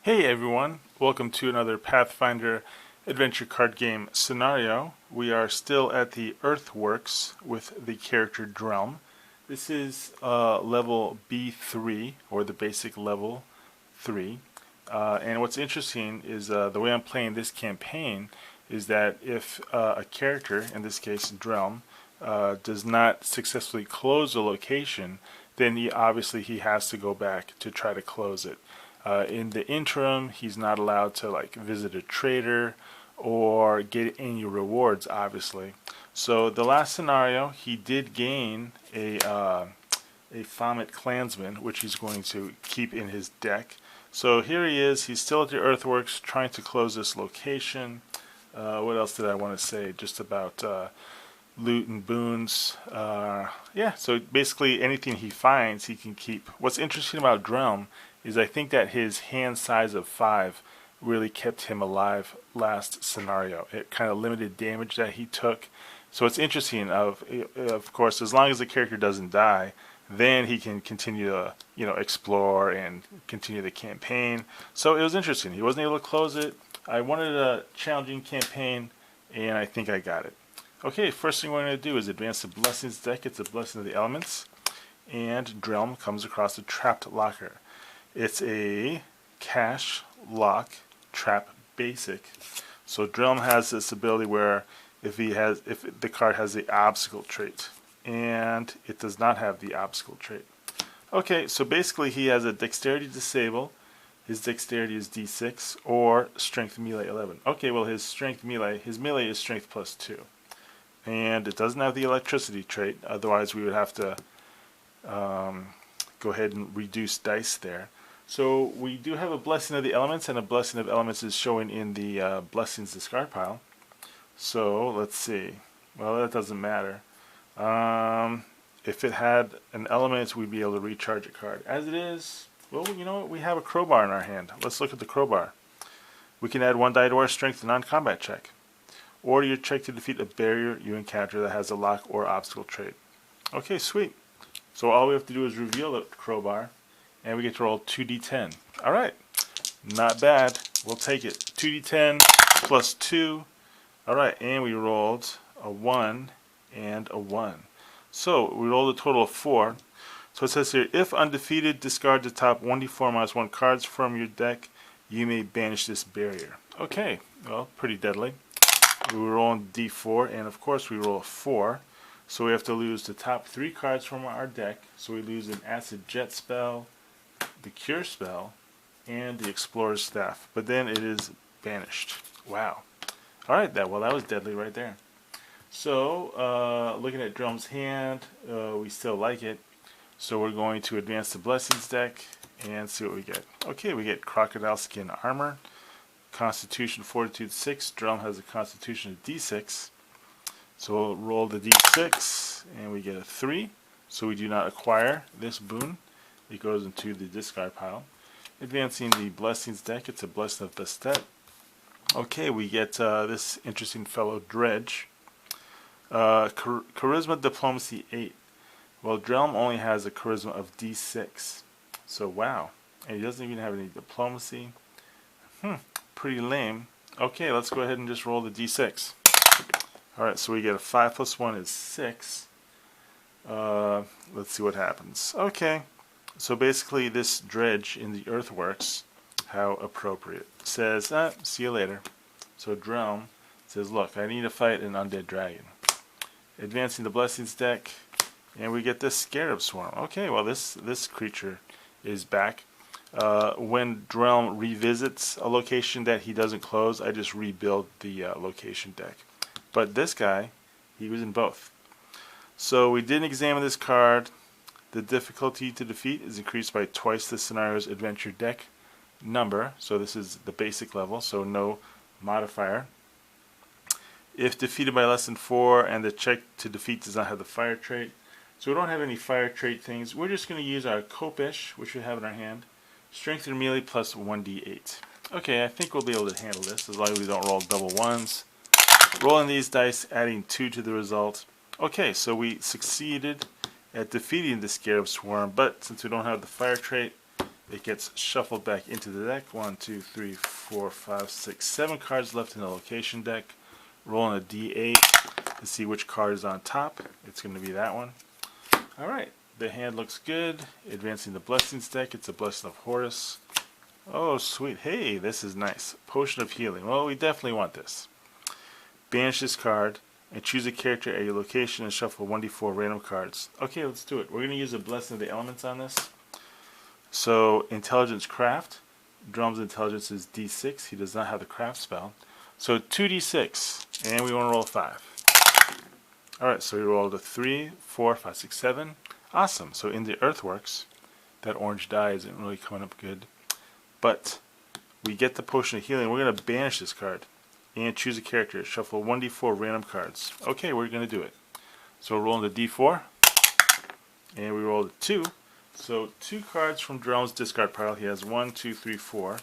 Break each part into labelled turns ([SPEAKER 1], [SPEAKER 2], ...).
[SPEAKER 1] Hey everyone, welcome to another Pathfinder adventure card game scenario. We are still at the Earthworks with the character Drelm. This is level B3, or the basic level 3. And what's interesting is the way I'm playing this campaign is that if a character, in this case Drelm, does not successfully close a location, then obviously he has to go back to try to close it. In the interim, he's not allowed to visit a trader or get any rewards, obviously. So the last scenario, he did gain a Fomet Clansman, which he's going to keep in his deck. So here he is. He's still at the Earthworks, trying to close this location. What else did I want to say? Just about loot and boons. Yeah, so basically anything he finds, he can keep. What's interesting about Drelm is I think that his hand size of 5 really kept him alive last scenario. It kind of limited damage that he took. So it's interesting. Of course, as long as the character doesn't die, then he can continue to explore and continue the campaign. So it was interesting. He wasn't able to close it. I wanted a challenging campaign, and I think I got it. Okay, first thing we're going to do is advance the Blessings deck. It's a Blessing of the Elements, and Drelm comes across a Trapped Locker. It's a cash lock trap basic. So Drelm has this ability where if the card has the obstacle trait, and it does not have the obstacle trait. Okay, so basically he has a dexterity disable. His dexterity is D6 or strength melee 11. Okay, well his melee is strength plus 2. And it doesn't have the electricity trait, otherwise we would have to go ahead and reduce dice there. So we do have a Blessing of the Elements, and a Blessing of Elements is showing in the Blessings discard pile. So let's see. Well, that doesn't matter. If it had an element, we'd be able to recharge a card. As it is, well, you know what? We have a crowbar in our hand. Let's look at the crowbar. We can add 1 die to our strength to non-combat check, or your check to defeat a barrier you encounter that has a lock or obstacle trait. Okay, sweet. So all we have to do is reveal the crowbar, and we get to roll 2d10. Alright, not bad. We'll take it. 2d10 plus 2. Alright, and we rolled a 1 and a 1. So we rolled a total of 4. So it says here, if undefeated, discard the top 1d4-1 cards from your deck. You may banish this barrier. Okay, well, pretty deadly. We roll on d4, and of course we roll a 4. So we have to lose the top 3 cards from our deck. So we lose an Acid Jet spell, the Cure spell, and the Explorer's Staff. But then it is banished. Wow. Alright, that was deadly right there. So, looking at Drelm's hand, we still like it. So we're going to advance the Blessings deck and see what we get. Okay, we get Crocodile Skin Armor, Constitution Fortitude 6. Drelm has a Constitution of D6. So we'll roll the D6, and we get a 3. So we do not acquire this boon. It goes into the discard pile. Advancing the Blessings deck, it's a Blessing of Bastet. Okay, we get this interesting fellow, Dredge. Charisma Diplomacy 8. Well, Drelm only has a Charisma of D6. So, wow. And he doesn't even have any Diplomacy. Pretty lame. Okay, let's go ahead and just roll the D6. Alright, so we get a 5 plus 1 is 6. Let's see what happens. Okay. So basically this Dredge in the Earthworks, how appropriate, says, see you later. So Drelm says, look, I need to fight an undead dragon. Advancing the Blessings deck, and we get this SCARAB Swarm. Okay, well this creature is back. When Drelm revisits a location that he doesn't close, I just rebuild the location deck. But this guy, he was in both. So we didn't examine this card. The difficulty to defeat is increased by twice the scenario's adventure deck number. So this is the basic level, so no modifier. If defeated by less than 4, and the check to defeat does not have the fire trait. So we don't have any fire trait things. We're just going to use our KHOPESH, which we have in our hand. Strength and melee plus 1d8. Okay, I think we'll be able to handle this as long as we don't roll double 1s. Rolling these dice, adding 2 to the result. Okay, so we succeeded at defeating the SCARAB Swarm, but since we don't have the fire trait, it gets shuffled back into the deck. 1, 2, 3, 4, 5, 6, 7 cards left in the location deck. Rolling a D8 to see which card is on top. It's going to be that one. Alright, the hand looks good. Advancing the Blessings deck. It's a Blessing of Horus. Oh, sweet. Hey, this is nice. Potion of Healing. Well, we definitely want this. Banish this card and choose a character at your location and shuffle 1d4 random cards. Okay, let's do it. We're going to use a Blessing of the Elements on this. So, Intelligence Craft. Drelm's intelligence is D6. He does not have the craft spell. So 2d6, and we want to roll 5. Alright, so we rolled a 3, 4, 5, 6, 7. Awesome. So in the Earthworks, that orange die isn't really coming up good. But we get the Potion of Healing. We're going to banish this card and choose a character. Shuffle 1d4 random cards. Okay, we're going to do it. So we're rolling the d4, and we rolled a 2. So 2 cards from Drelm's discard pile. He has 1, 2, 3, 4.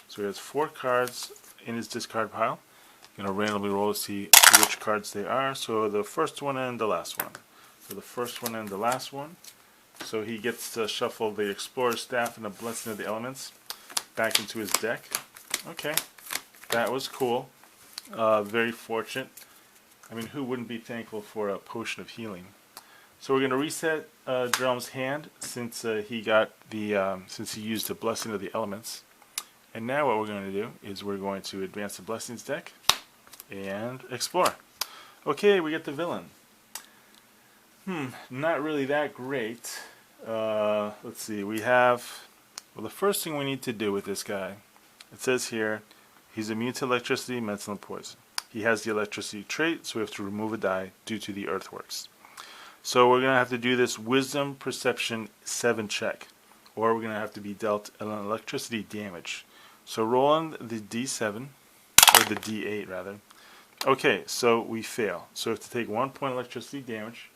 [SPEAKER 1] So he has 4 cards in his discard pile. Going to randomly roll to see which cards they are. So the first one and the last one. So the first one and the last one. So he gets to shuffle the Explorer's Staff and the Blessing of the Elements back into his deck. Okay, that was cool. Very fortunate. I mean, who wouldn't be thankful for a Potion of Healing? So we're going to reset Drelm's hand since he used the Blessing of the Elements. And now what we're going to do is we're going to advance the Blessings deck and explore. Okay, we get the villain. Not really that great. Let's see, we have, well, the first thing we need to do with this guy, it says here, he's immune to electricity, mental, and poison. He has the electricity trait, so we have to remove a die due to the Earthworks. So we're going to have to do this Wisdom Perception 7 check, or we're going to have to be dealt an electricity damage. So rolling the D7, or the D8 rather. Okay, so we fail. So we have to take 1 point electricity damage.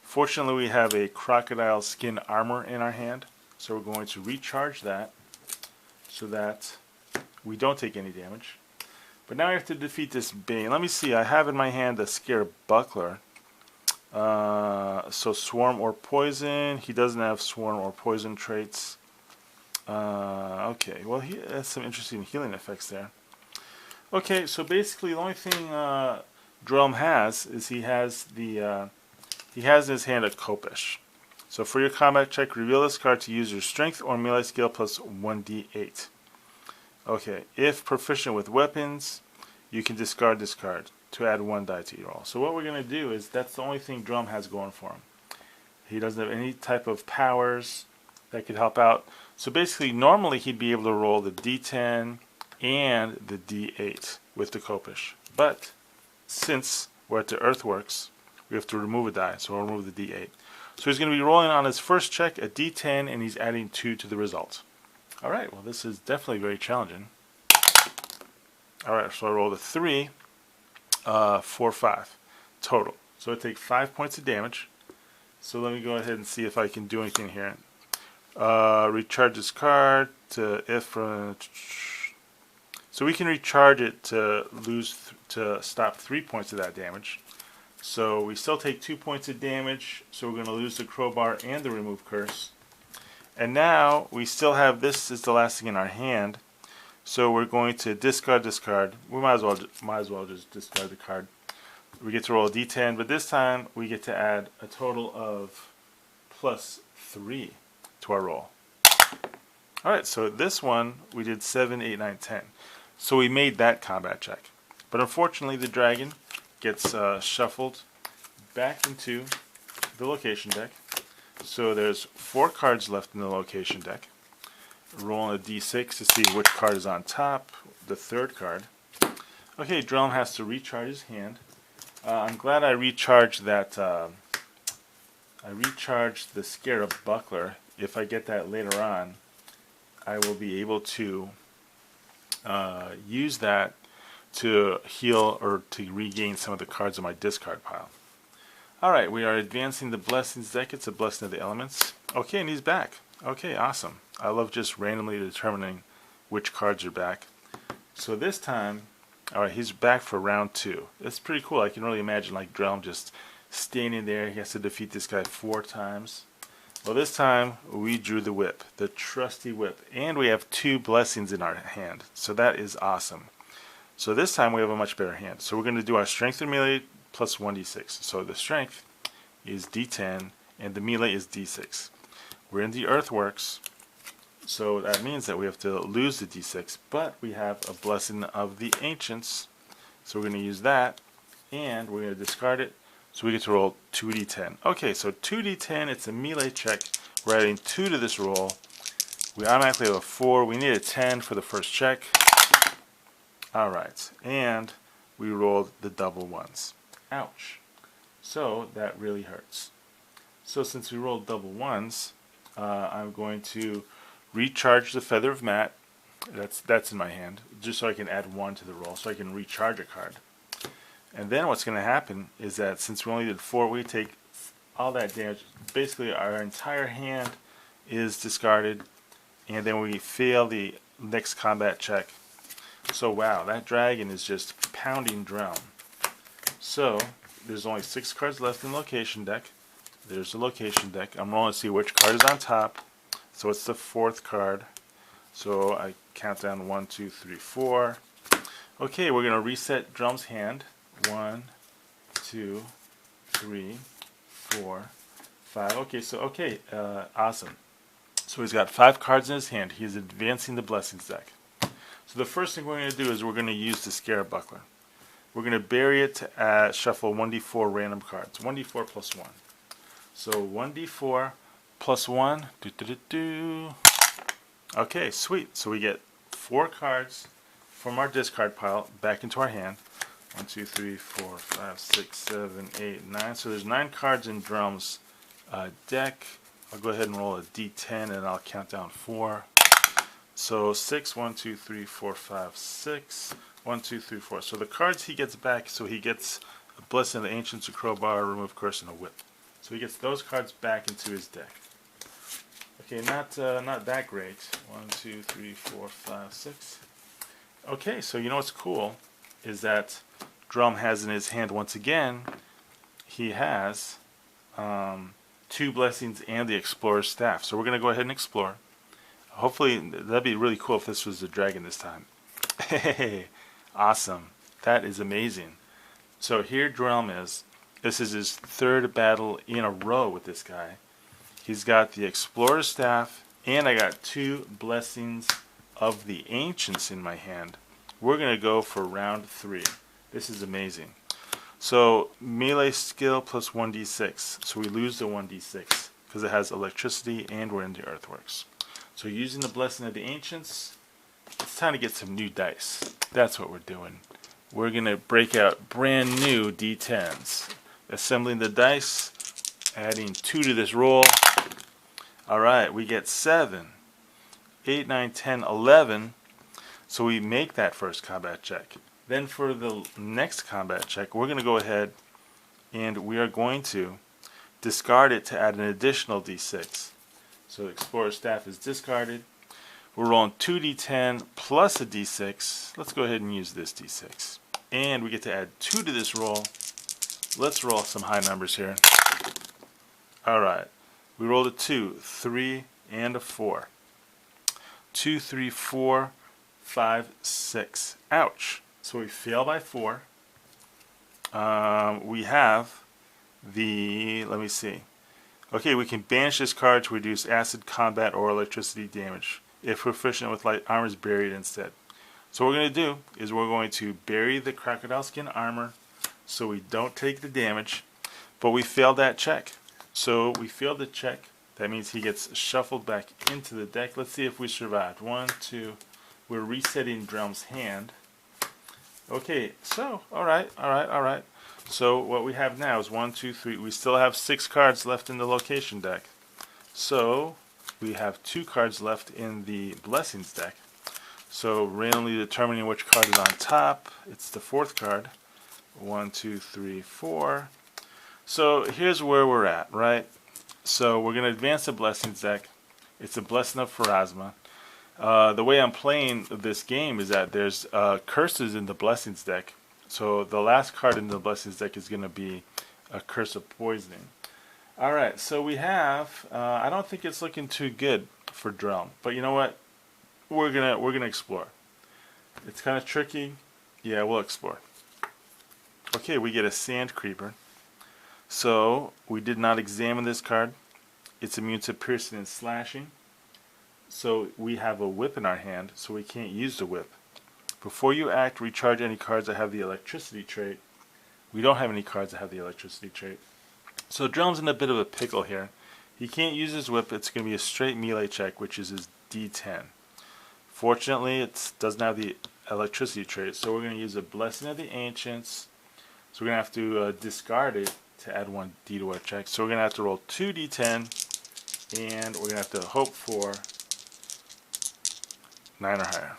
[SPEAKER 1] Fortunately, we have a crocodile skin armor in our hand, so we're going to recharge that so that we don't take any damage. But now we have to defeat this Bane. Let me see, I have in my hand a SCARAB buckler. So Swarm or Poison. He doesn't have Swarm or Poison traits. Okay, well, he has some interesting healing effects there. Okay, so basically the only thing Drelm has is he has in his hand a KHOPESH. So for your combat check, reveal this card to use your strength or melee skill plus 1d8. Okay, if proficient with weapons, you can discard this card to add 1 die to your roll. So what we're going to do is, that's the only thing Drelm has going for him. He doesn't have any type of powers that could help out. So basically, normally he'd be able to roll the d10 and the d8 with the KHOPESH. But since we're at the Earthworks, we have to remove a die, so we'll remove the d8. So he's going to be rolling on his first check a d10, and he's adding 2 to the result. Alright, well, this is definitely very challenging. Alright, so I rolled a 3, 4, 5 total. So I take 5 points of damage. So let me go ahead and see if I can do anything here. Recharge this card to so we can recharge it to stop 3 points of that damage. So we still take 2 points of damage, so we're going to lose the crowbar and the remove curse. And now we still have, this is the last thing in our hand, so we're going to discard this card. We might as well just discard the card. We get to roll a d10, but this time we get to add a total of +3 to our roll. Alright, so this one we did 7, 8, 9, 10. So we made that combat check. But unfortunately the dragon gets shuffled back into the location deck. So there's 4 cards left in the location deck. Rolling a d6 to see which card is on top. The third card. Okay, Drelm has to recharge his hand. I'm glad I recharged that. I recharged the SCARAB buckler. If I get that later on, I will be able to use that to heal or to regain some of the cards in my discard pile. Alright, we are advancing the Blessings deck. It's a Blessing of the Elements. Okay, and he's back. Okay, awesome. I love just randomly determining which cards are back. So this time, alright, he's back for round 2. It's pretty cool. I can really imagine like Drelm just standing there. He has to defeat this guy 4 times. Well, this time we drew the whip, the trusty whip, and we have 2 blessings in our hand, so that is awesome. So this time we have a much better hand. So we're going to do our strength and melee plus 1d6. So the strength is d10 and the melee is d6. We're in the earthworks, so that means that we have to lose the d6, but we have a blessing of the ancients, so we're going to use that, and we're going to discard it, so we get to roll 2d10. Okay, so 2d10, it's a melee check. We're adding 2 to this roll. We automatically have a 4. We need a 10 for the first check. Alright, and we rolled the double ones. Ouch. So that really hurts. So since we rolled double ones, I'm going to recharge the Feather of Matt. That's in my hand, just so I can add 1 to the roll, so I can recharge a card. And then what's going to happen is that since we only did 4, we take all that damage. Basically, our entire hand is discarded, and then we fail the next combat check. So wow, that dragon is just pounding Drelm. So there's only 6 cards left in the location deck. There's the location deck. I'm rolling to see which card is on top. So it's the 4th card. So I count down 1, 2, 3, 4. Okay, we're going to reset Drelm's hand. 1, 2, 3, 4, 5. Okay, awesome. So he's got 5 cards in his hand. He's advancing the Blessings deck. So the first thing we're going to do is we're going to use the Scarab Buckler. We're going to bury it to shuffle 1d4 random cards. 1d4 plus 1. So 1d4 plus 1. Okay, sweet. So we get 4 cards from our discard pile back into our hand. 1, 2, 3, 4, 5, 6, 7, 8, 9. So there's 9 cards in Drelm's deck. I'll go ahead and roll a d10 and I'll count down 4. So 6, 1, 2, 3, 4, 5, 6. 1, 2, 3, 4. So the cards he gets back, so he gets a Blessing of the Ancients, a Crowbar, a Remove Curse, and a Whip. So he gets those cards back into his deck. Okay, not that great. 1, 2, 3, 4, 5, 6. Okay, so you know what's cool is that Drelm has in his hand once again, he has 2 blessings and the Explorer's Staff. So we're going to go ahead and explore. Hopefully, that'd be really cool if this was the dragon this time. Hey, awesome. That is amazing. So here Drelm is. This is his 3rd battle in a row with this guy. He's got the Explorer's Staff, and I got 2 blessings of the Ancients in my hand. We're going to go for round 3. This is amazing. So melee skill plus 1d6. So we lose the 1d6 because it has electricity and we're in the earthworks. So using the Blessing of the Ancients, it's time to get some new dice. That's what we're doing. We're going to break out brand new d10s. Assembling the dice, adding 2 to this roll. Alright, we get 7, 8, 9, 10, 11. So we make that first combat check. Then for the next combat check, we're going to go ahead and we are going to discard it to add an additional d6. So the Explorer's Staff is discarded. We're rolling 2d10 plus a d6. Let's go ahead and use this d6. And we get to add 2 to this roll. Let's roll some high numbers here. Alright. We rolled a 2, 3, and a 4. 2, 3, 4, 5, 6. Ouch. So we fail by 4. We have the, let me see. Okay, we can banish this card to reduce acid, combat, or electricity damage. If proficient with light armor is buried instead. So what we're going to do is we're going to bury the crocodile skin armor so we don't take the damage, but we failed that check. So we failed the check. That means he gets shuffled back into the deck. Let's see if we survived. 1, 2. We're resetting Drelm's hand. Okay, so alright. So what we have now is 1, 2, 3. We still have 6 cards left in the location deck. So we have 2 cards left in the Blessings deck. So randomly determining which card is on top. It's the 4th card. 1, 2, 3, 4. So here's where we're at, right? So we're going to advance the Blessings deck. It's a Blessing of Pharasma. The way I'm playing this game is that there's curses in the Blessings deck. So the last card in the Blessings deck is going to be a Curse of Poisoning. Alright, so we have, I don't think it's looking too good for Drelm, but you know what? We're gonna explore. It's kind of tricky. Yeah, we'll explore. Okay, we get a Sand Creeper. So, we did not examine this card. It's immune to piercing and slashing. So, we have a whip in our hand, so we can't use the whip. Before you act, recharge any cards that have the electricity trait. We don't have any cards that have the electricity trait. So Drelm's in a bit of a pickle here. He can't use his whip. It's going to be a straight melee check, which is his D10. Fortunately, it doesn't have the electricity trait, so we're going to use a Blessing of the Ancients. So we're going to have to discard it to add 1d to our check. So we're going to have to roll 2d10, and we're going to have to hope for 9 or higher.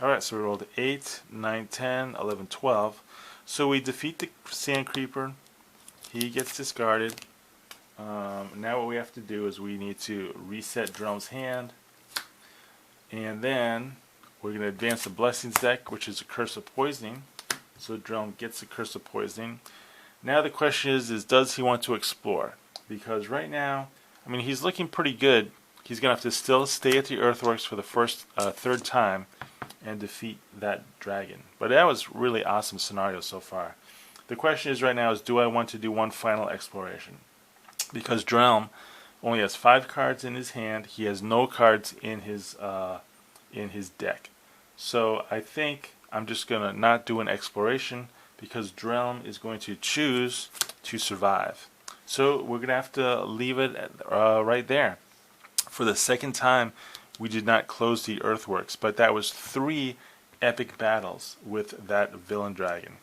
[SPEAKER 1] Alright, so we rolled 8, 9, 10, 11, 12. So we defeat the Sand Creeper. He gets discarded. Now what we have to do is we need to reset Drelm's hand. And then we're going to advance the Blessings deck, which is a Curse of Poisoning. So Drelm gets the Curse of Poisoning. Now the question is does he want to explore? Because right now, I mean, he's looking pretty good. He's going to have to still stay at the Earthworks for the third time and defeat that dragon. But that was really awesome scenario so far. The question is right now is do I want to do one final exploration? Because Drelm only has 5 cards in his hand. He has no cards in his deck. So I think I'm just going to not do an exploration because Drelm is going to choose to survive. So we're going to have to leave it right there. For the second time, we did not close the Earthworks, but that was 3 epic battles with that villain dragon.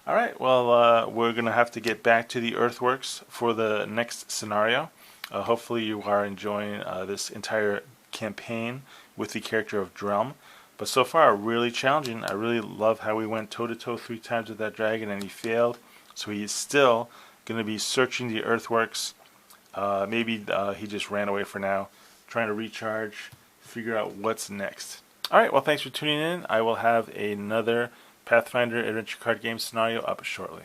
[SPEAKER 1] Alright, well, we're going to have to get back to the Earthworks for the next scenario. Hopefully you are enjoying this entire campaign with the character of Drelm. But so far, really challenging. I really love how we went toe-to-toe 3 times with that dragon and he failed. So he's still going to be searching the Earthworks. Maybe he just ran away for now, trying to recharge, figure out what's next. Alright, well, thanks for tuning in. I will have another Pathfinder adventure card game scenario up shortly.